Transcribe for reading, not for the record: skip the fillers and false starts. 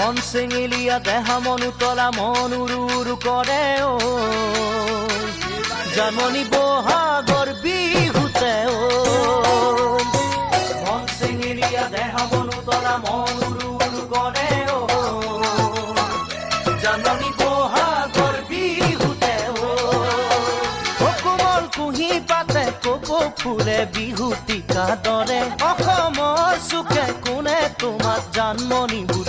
মন চেঙেলীয়া দেহা মন উতলা মন উৰু উৰু কৰে অ জাননী বহাগৰ বিহুতে অ মন চেঙেলীয়া দেহা মন উতলা মন উৰু উৰু কৰে অ জাননী বহাগৰ বিহুতে অ কোমল কুঁহি পাতে কপৌ ফুলে বিহুতিকা দৰে অসমৰ চুকে কোনে তোমাক জানমণি বুলি